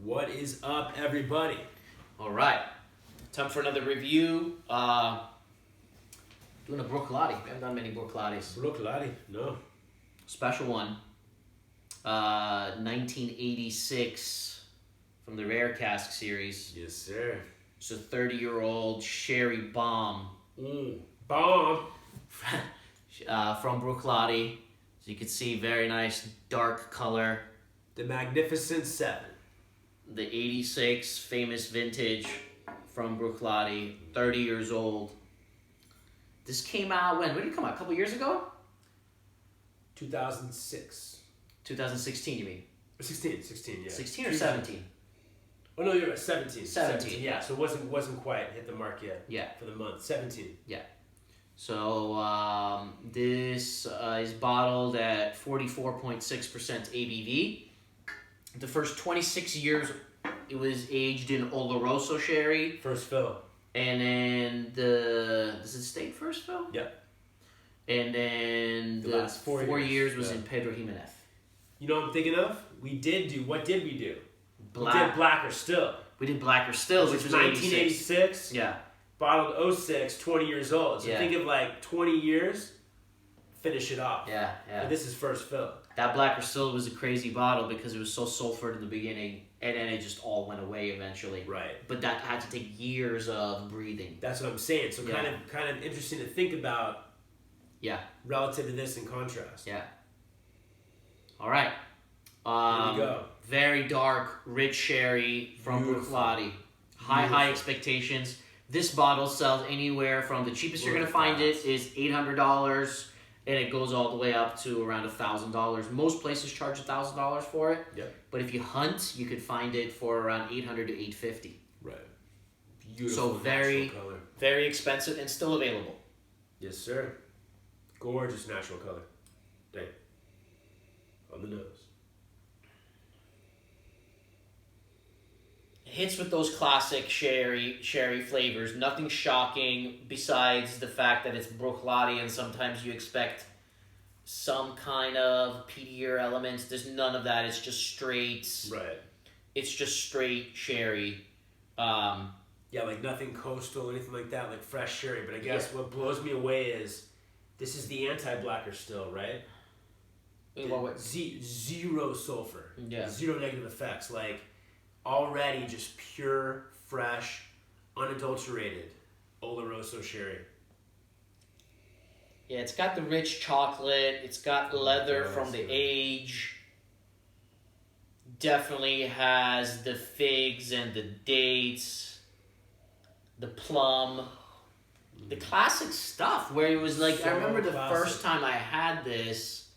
What is up, everybody? All right, time for another review. Doing a Bruichladdich. We haven't done many Bruichladdich. Bruichladdich, no. Special one. 1986 from the Rare Cask series. Yes, sir. It's a 30-year-old sherry bomb. Bomb. From Bruichladdich. So you can see very nice dark color. The Magnificent Seven. The 86 famous vintage from Bruichladdich, 30 years old. This came out when? When did it come out? A couple years ago? 2006. 2016, you mean? 16, yeah. 16 or 17? Oh no, you're right. 17. 17. Yeah, so it wasn't quite hit the mark yet. Yeah. For the month. 17. Yeah. So this is bottled at 44.6% ABV. The first 26 years, it was aged in Oloroso sherry. First fill. And then does it state first fill? Yep. And then the last four years was in Pedro Jimenez. You know what I'm thinking of? What did we do? We did Blacker Still. We did Blacker Still, which was 1986. Yeah. Bottled 06, 20 years old. So yeah. think of like 20 years, finish it off. Yeah. And this is first fill. That Blacker Still was a crazy bottle because it was so sulfured in the beginning, and then it just all went away eventually. Right. But that had to take years of breathing. That's what I'm saying. So kind of interesting to think about. Yeah. Relative to this in contrast. Yeah. All right. Here we go. Very dark, rich sherry from Bruichladdich. High expectations. This bottle sells anywhere from the cheapest you're going to find it is $800, and it goes all the way up to around $1,000. Most places charge $1,000 for it. Yep. But if you hunt, you could find it for around $800 to $850. Right. Beautiful. So very, color. Very expensive and still available. Yes, sir. Gorgeous natural color. Dang. On the nose. Hits with those classic sherry flavors. Nothing shocking besides the fact that it's Bruichladdich and sometimes you expect some kind of peatier elements. There's none of that. It's just straight. Right. It's just straight sherry. Yeah, like nothing coastal or anything like that, like fresh sherry. But I guess what blows me away is this is the anti-Blacker Still, right? Zero sulfur. Yeah. Zero negative effects. Like already just pure, fresh, unadulterated Oloroso sherry. Yeah, it's got the rich chocolate. It's got leather from the age. Definitely has the figs and the dates. The plum. The classic stuff where it was like, so I remember the first time I had this,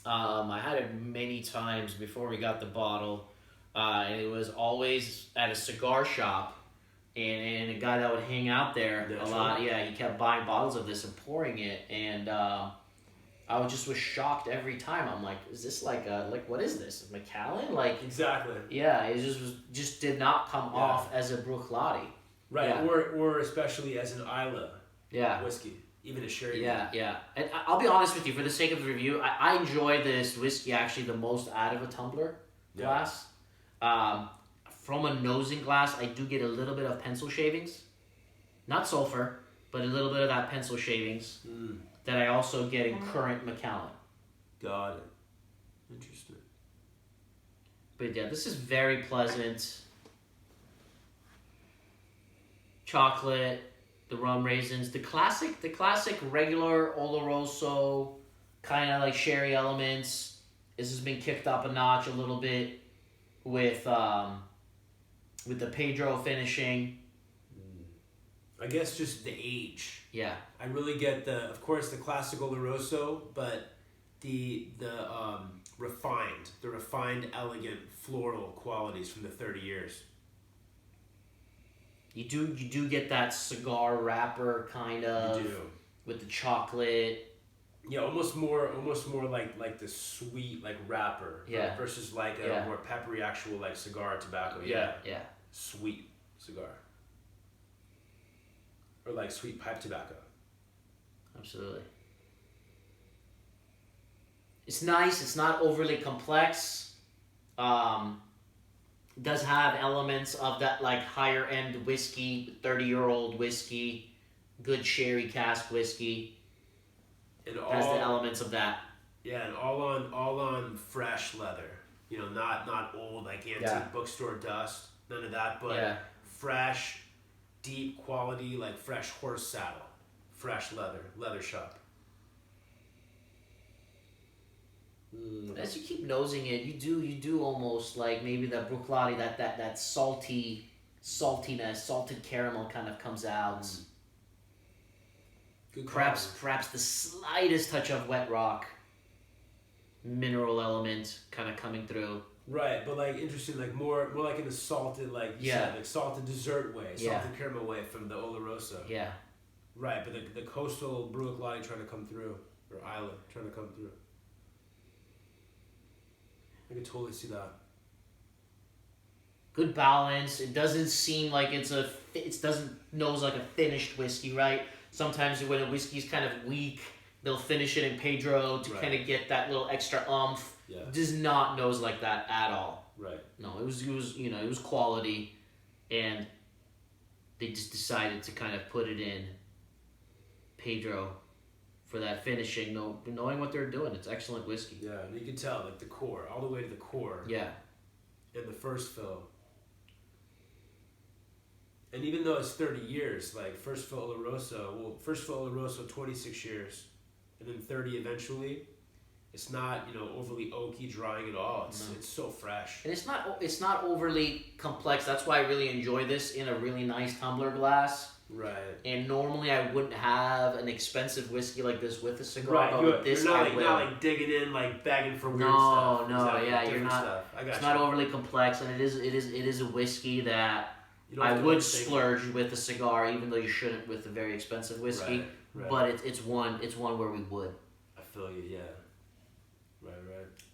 I had it many times before we got the bottle. And it was always at a cigar shop, and a guy that would hang out there a lot. Yeah, he kept buying bottles of this and pouring it, and I was shocked every time. I'm like, is this like what is this? Macallan? Like exactly. Yeah, it just did not come off as a Bruichladdich. Right, yeah. or especially as an Isla. Yeah. Whiskey, even a sherry. Yeah. And I'll be honest with you, for the sake of the review, I enjoy this whiskey actually the most out of a tumbler glass. From a nosing glass, I do get a little bit of pencil shavings. Not sulfur, but a little bit of that pencil shavings that I also get in current Macallan. Got it. Interesting. But yeah, this is very pleasant. Chocolate, the rum raisins, the classic regular Oloroso kind of like sherry elements. This has been kicked up a notch a little bit with the Pedro finishing. I guess just the age. Yeah. I really get of course the classic Oloroso, but the refined, elegant, floral qualities from the 30 years. You do get that cigar wrapper kind of. You do. With the chocolate. Yeah, almost more like the sweet like wrapper. Yeah. Versus like a more peppery actual like cigar tobacco. Yeah. Sweet cigar. Or like sweet pipe tobacco. Absolutely. It's nice. It's not overly complex. does have elements of that like higher end whiskey, 30-year-old whiskey, good sherry cask whiskey. And Has the elements of that. Yeah, and all on fresh leather. You know, not old like antique bookstore dust. None of that, but fresh, deep quality, like fresh horse saddle, fresh leather shop. As you keep nosing it, you do almost like maybe that Bruichladdich, that saltiness, salted caramel kind of comes out. Good perhaps the slightest touch of wet rock, mineral element kind of coming through. Right, but like interesting, like more like in a salted, like you said, like salted dessert way, salted caramel way from the Oloroso. Yeah. Right, but the coastal Bruichladdich trying to come through, or island trying to come through. I can totally see that. Good balance. It doesn't seem like it doesn't nose like a finished whiskey, right? Sometimes when a whiskey's kind of weak, they'll finish it in Pedro to kind of get that little extra oomph. Yeah. Does not nose like that at all. Right. No, it was quality, and they just decided to kind of put it in Pedro for that finishing, knowing what they're doing. It's excellent whiskey. Yeah, and you can tell, like the core, all the way to the core. Yeah. In the first fill. And even though it's 30 years, like first fill Oloroso 26 years, and then 30 eventually. It's not, overly oaky drying at all. It's so fresh. And it's not overly complex. That's why I really enjoy this in a really nice tumbler glass. Right. And normally I wouldn't have an expensive whiskey like this with a cigar. Right. But with this, you're not like digging in, like begging for weird No, stuff. you're not. Stuff. It's not overly complex, and it is a whiskey that I would splurge with a cigar, even though you shouldn't with a very expensive whiskey. Right. But it's one where we would. I feel you. Yeah. Right.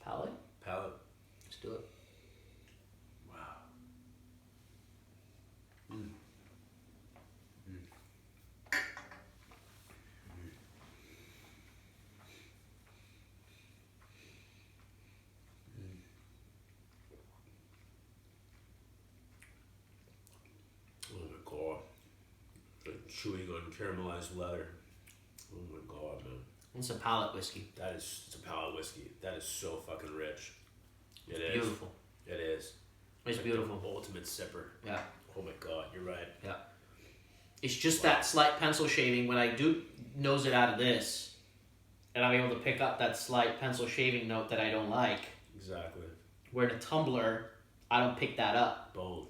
Palate? Let's do it. Wow. Oh my god. Like chewing on caramelized leather. Oh my god, man. It's a palate whiskey. It's a palate whiskey. That is so fucking rich. It is. Beautiful. It is. It's beautiful. The ultimate sipper. Yeah. Oh my god, you're right. Yeah. It's just that slight pencil shaving when I do nose it out of this, and I'm able to pick up that slight pencil shaving note that I don't like. Exactly. Where in a tumbler, I don't pick that up. Boom.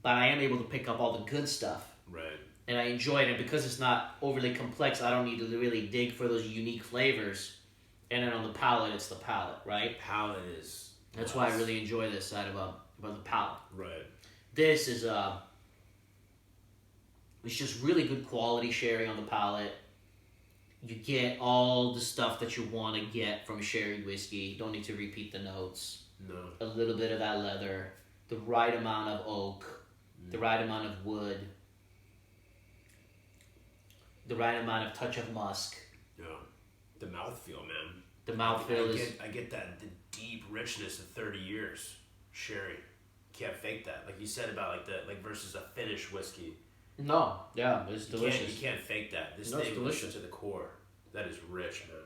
But I am able to pick up all the good stuff. Right. And I enjoy it, and because it's not overly complex, I don't need to really dig for those unique flavors. And then on the palate, it's the palate, right? Palate is... That's why I really enjoy this side about the palate. Right. This is it's just really good quality sherry on the palate. You get all the stuff that you want to get from sherry whiskey. You don't need to repeat the notes. No. A little bit of that leather, the right amount of oak, the right amount of wood, the right amount of touch of musk. Yeah. The mouthfeel, man. The mouthfeel is... I get that, the deep richness of 30 years sherry. Can't fake that. Like you said about versus a finished whiskey. No. Yeah, it's delicious. You can't fake that. This thing is delicious to the core. That is rich, man.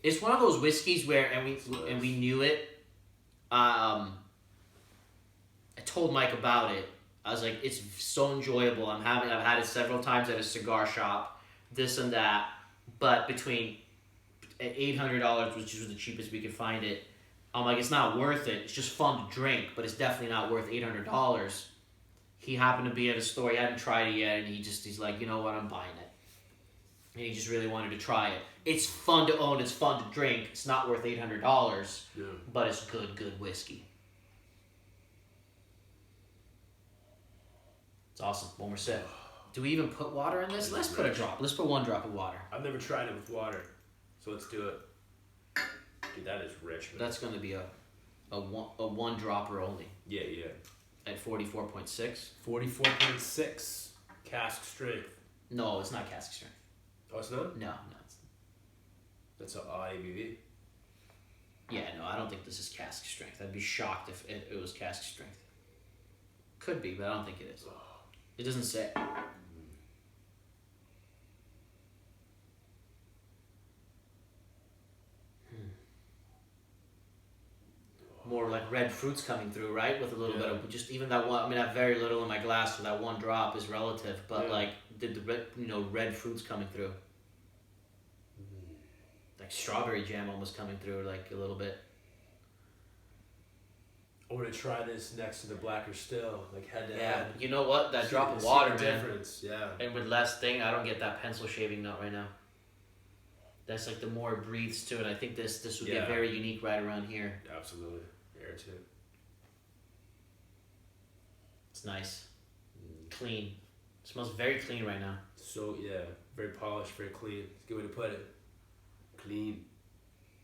It's one of those whiskeys where, and we knew it. I told Mike about it. I was like, it's so enjoyable. I've had it several times at a cigar shop, this and that. But between $800, which was the cheapest we could find it, I'm like, it's not worth it. It's just fun to drink, but it's definitely not worth $800. He happened to be at a store. He hadn't tried it yet, and he's like, you know what, I'm buying it. And he just really wanted to try it. It's fun to own. It's fun to drink. It's not worth $800, but it's good whiskey. It's awesome. One more sip. Do we even put water in this? Let's put a drop. Let's put 1 drop of water. I've never tried it with water, so let's do it. Dude, that is rich, man. That's going to be a one dropper only. Yeah. At 44.6. 44.6 cask strength. No, it's not cask strength. Oh, it's not? No. That's an odd ABV. Yeah, no, I don't think this is cask strength. I'd be shocked if it was cask strength. Could be, but I don't think it is. It doesn't say. More like red fruits coming through, right? With a little bit of just even that one. I mean, I have very little in my glass, so that one drop is relative. But like, did the red, red fruits coming through? Like strawberry jam almost coming through, like a little bit. I want to try this next to the blacker still, like head to head. Yeah, you know what? That drop of water, man. Difference, yeah. And with less thing, I don't get that pencil shaving nut right now. That's like the more it breathes to it. I think this would be very unique right around here. Absolutely. Air too. It's nice. Clean. It smells very clean right now. So, yeah. Very polished, very clean. It's a good way to put it. Clean.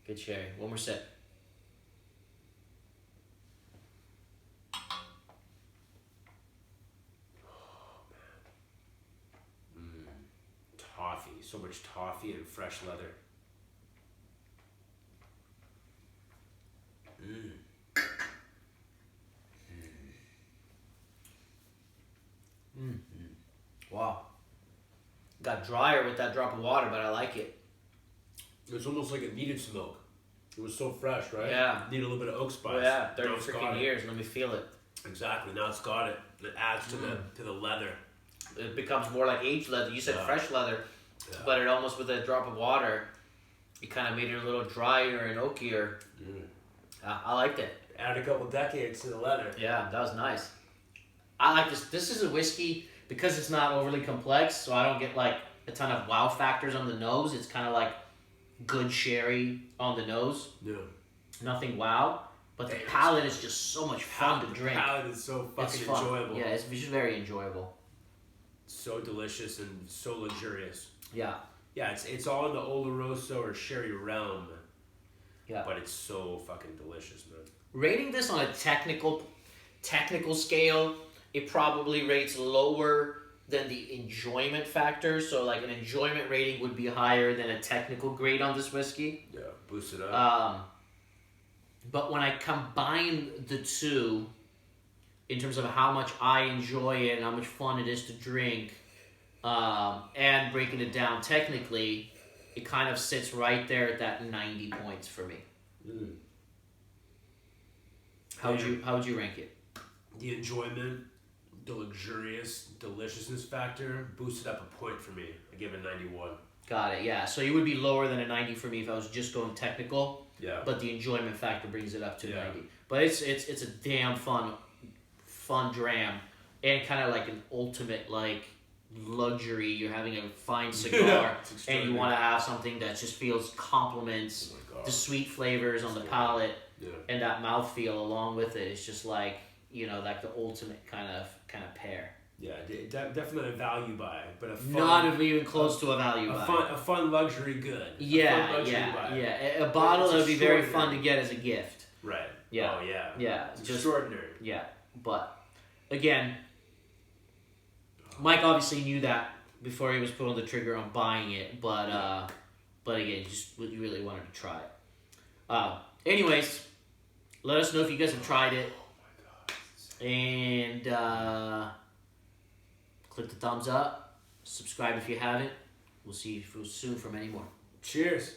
Good sherry. One more sip. Toffee. So much toffee and fresh leather. Wow. Got drier with that drop of water, but I like it. It was almost like it needed smoke. It was so fresh, right? Yeah. Needed a little bit of oak spice. Oh, yeah, 30 freaking years. Let me feel it. Exactly. Now it's got it. It adds to the leather. It becomes more like aged leather. You said fresh leather, but it almost with a drop of water, it kind of made it a little drier and oakier. I liked it. Add a couple decades to the leather. Yeah, that was nice. I like this. This is a whiskey because it's not overly complex, so I don't get like a ton of wow factors on the nose. It's kind of like good sherry on the nose. Yeah. Nothing wow, but the palate is just so much fun to drink. The palate is so fucking enjoyable. Yeah, it's just very enjoyable. So delicious and so luxurious. Yeah. Yeah, it's all in the Oloroso or sherry realm. Yeah. But it's so fucking delicious, man. Rating this on a technical scale, it probably rates lower than the enjoyment factor. So like an enjoyment rating would be higher than a technical grade on this whiskey. Yeah, boost it up. But when I combine the two, in terms of how much I enjoy it and how much fun it is to drink, and breaking it down technically, it kind of sits right there at that 90 points for me. How would you rank it? The enjoyment, the luxurious deliciousness factor boosted up a point for me. I give it 91. Got it. Yeah. So you would be lower than a 90 for me if I was just going technical. Yeah. But the enjoyment factor brings it up to 90. But it's a damn fun dram, and kind of like an ultimate like luxury. You're having a fine cigar and you want to have something that just feels complements the sweet flavors on the palate and that mouthfeel along with it. It's just like, like the ultimate kind of pair. Yeah, definitely a value buy, but a fun, not even close to a value buy. A fun luxury good. A bottle that would be very fun to get as a gift. Right. Yeah. Oh yeah. Yeah. It's extraordinary. Yeah, but again, Mike obviously knew that before he was pulling the trigger on buying it, but again, just you really wanted to try it. Anyways, let us know if you guys have tried it, and click the thumbs up, subscribe if you haven't. We'll see you soon for many more. Cheers.